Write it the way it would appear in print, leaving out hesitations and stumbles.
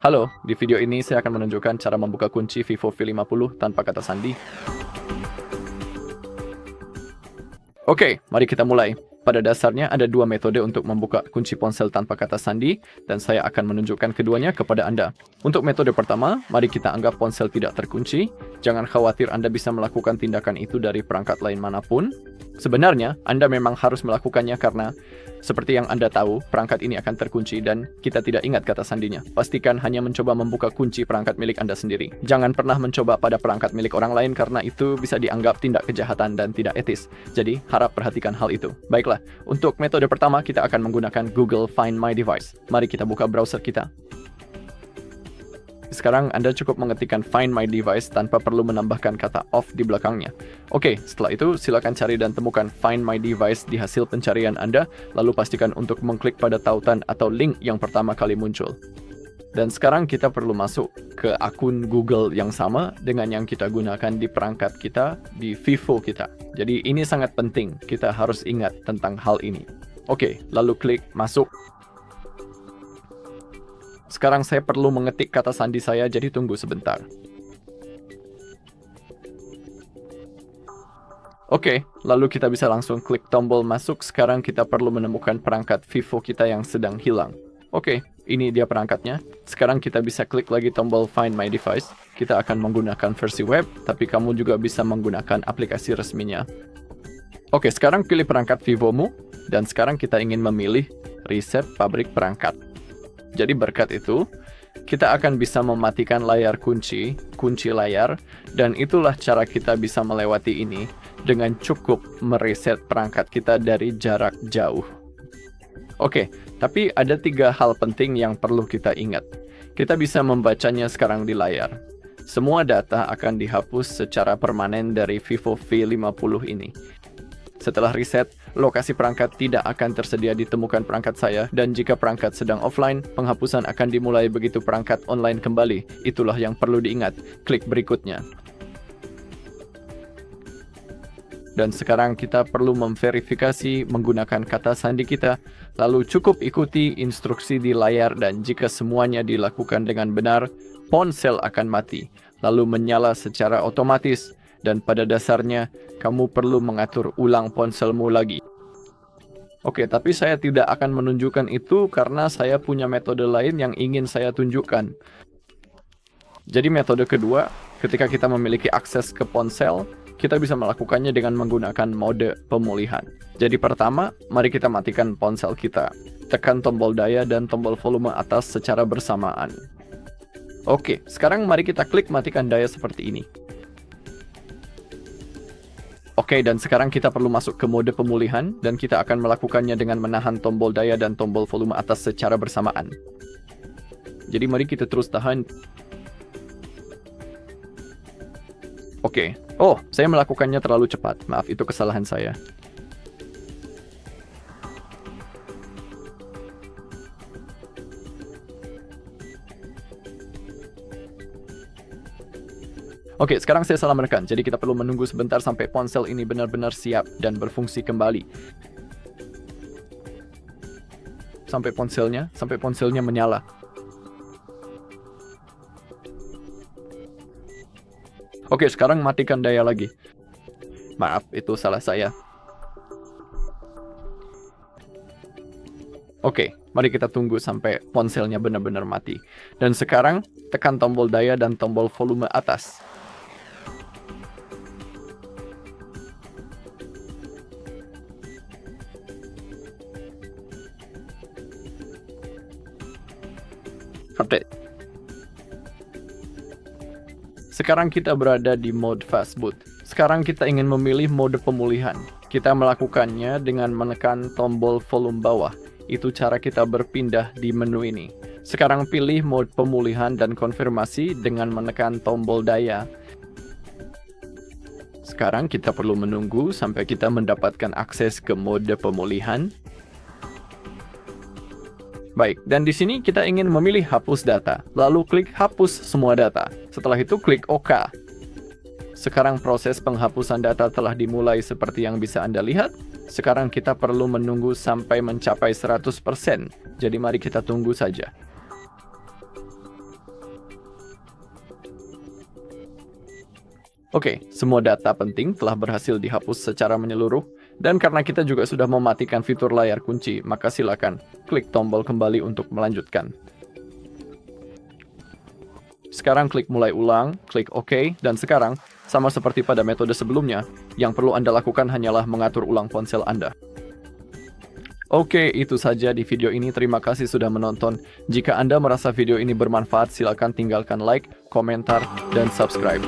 Halo, di video ini saya akan menunjukkan cara membuka kunci Vivo V50 tanpa kata sandi. Oke, mari kita mulai. Pada dasarnya ada dua metode untuk membuka kunci ponsel tanpa kata sandi, dan saya akan menunjukkan keduanya kepada Anda. Untuk metode pertama, mari kita anggap ponsel tidak terkunci. Jangan khawatir Anda bisa melakukan tindakan itu dari perangkat lain manapun. Sebenarnya, Anda memang harus melakukannya karena seperti yang Anda tahu, perangkat ini akan terkunci dan kita tidak ingat kata sandinya. Pastikan hanya mencoba membuka kunci perangkat milik Anda sendiri. Jangan pernah mencoba pada perangkat milik orang lain karena itu bisa dianggap tindak kejahatan dan tidak etis. Jadi, harap perhatikan hal itu. Baiklah, untuk metode pertama kita akan menggunakan Google Find My Device. Mari kita buka browser kita. Sekarang Anda cukup mengetikkan Find My Device tanpa perlu menambahkan kata off di belakangnya. Oke, setelah itu silakan cari dan temukan Find My Device di hasil pencarian Anda, lalu pastikan untuk mengklik pada tautan atau link yang pertama kali muncul. Dan sekarang kita perlu masuk ke akun Google yang sama dengan yang kita gunakan di perangkat kita, di Vivo kita. Jadi ini sangat penting, kita harus ingat tentang hal ini. Oke, lalu klik masuk. Sekarang saya perlu mengetik kata sandi saya, jadi tunggu sebentar. Oke, lalu kita bisa langsung klik tombol masuk. Sekarang kita perlu menemukan perangkat Vivo kita yang sedang hilang. Oke, ini dia perangkatnya. Sekarang kita bisa klik lagi tombol Find My Device. Kita akan menggunakan versi web, tapi kamu juga bisa menggunakan aplikasi resminya. Oke, sekarang pilih perangkat Vivomu, dan sekarang kita ingin memilih Reset Pabrik Perangkat. Jadi berkat itu, kita akan bisa mematikan layar kunci layar, dan itulah cara kita bisa melewati ini dengan cukup mereset perangkat kita dari jarak jauh. Oke, tapi ada 3 hal penting yang perlu kita ingat. Kita bisa membacanya sekarang di layar. Semua data akan dihapus secara permanen dari Vivo V50 ini. Setelah reset, lokasi perangkat tidak akan tersedia ditemukan perangkat saya, dan jika perangkat sedang offline, penghapusan akan dimulai begitu perangkat online kembali. Itulah yang perlu diingat. Klik berikutnya. Dan sekarang kita perlu memverifikasi menggunakan kata sandi kita, lalu cukup ikuti instruksi di layar, dan jika semuanya dilakukan dengan benar, ponsel akan mati, lalu menyala secara otomatis. Dan pada dasarnya, kamu perlu mengatur ulang ponselmu lagi. Oke, tapi saya tidak akan menunjukkan itu karena saya punya metode lain yang ingin saya tunjukkan. Jadi metode kedua, ketika kita memiliki akses ke ponsel, kita bisa melakukannya dengan menggunakan mode pemulihan. Jadi pertama, mari kita matikan ponsel kita. Tekan tombol daya dan tombol volume atas secara bersamaan. Oke, sekarang mari kita klik matikan daya seperti ini. Oke, dan sekarang kita perlu masuk ke mode pemulihan, dan kita akan melakukannya dengan menahan tombol daya dan tombol volume atas secara bersamaan. Jadi mari kita terus tahan. Oke. Oh, saya melakukannya terlalu cepat. Maaf, itu kesalahan saya. Oke, sekarang saya salah menekan, jadi kita perlu menunggu sebentar sampai ponsel ini benar-benar siap dan berfungsi kembali. Sampai ponselnya menyala. Oke, sekarang matikan daya lagi. Maaf, itu salah saya. Oke, mari kita tunggu sampai ponselnya benar-benar mati. Dan sekarang, tekan tombol daya dan tombol volume atas. Update. Sekarang kita berada di mode fast boot. Sekarang kita ingin memilih mode pemulihan. Kita melakukannya dengan menekan tombol volume bawah. Itu cara kita berpindah di menu ini. Sekarang pilih mode pemulihan dan konfirmasi dengan menekan tombol daya. Sekarang kita perlu menunggu sampai kita mendapatkan akses ke mode pemulihan. Baik, dan di sini kita ingin memilih hapus data. Lalu klik hapus semua data. Setelah itu klik OK. Sekarang proses penghapusan data telah dimulai seperti yang bisa Anda lihat. Sekarang kita perlu menunggu sampai mencapai 100%. Jadi mari kita tunggu saja. Oke, semua data penting telah berhasil dihapus secara menyeluruh, dan karena kita juga sudah mematikan fitur layar kunci, maka silakan klik tombol kembali untuk melanjutkan. Sekarang klik mulai ulang, klik OK, dan sekarang, sama seperti pada metode sebelumnya, yang perlu Anda lakukan hanyalah mengatur ulang ponsel Anda. Oke, itu saja di video ini. Terima kasih sudah menonton. Jika Anda merasa video ini bermanfaat, silakan tinggalkan like, komentar, dan subscribe.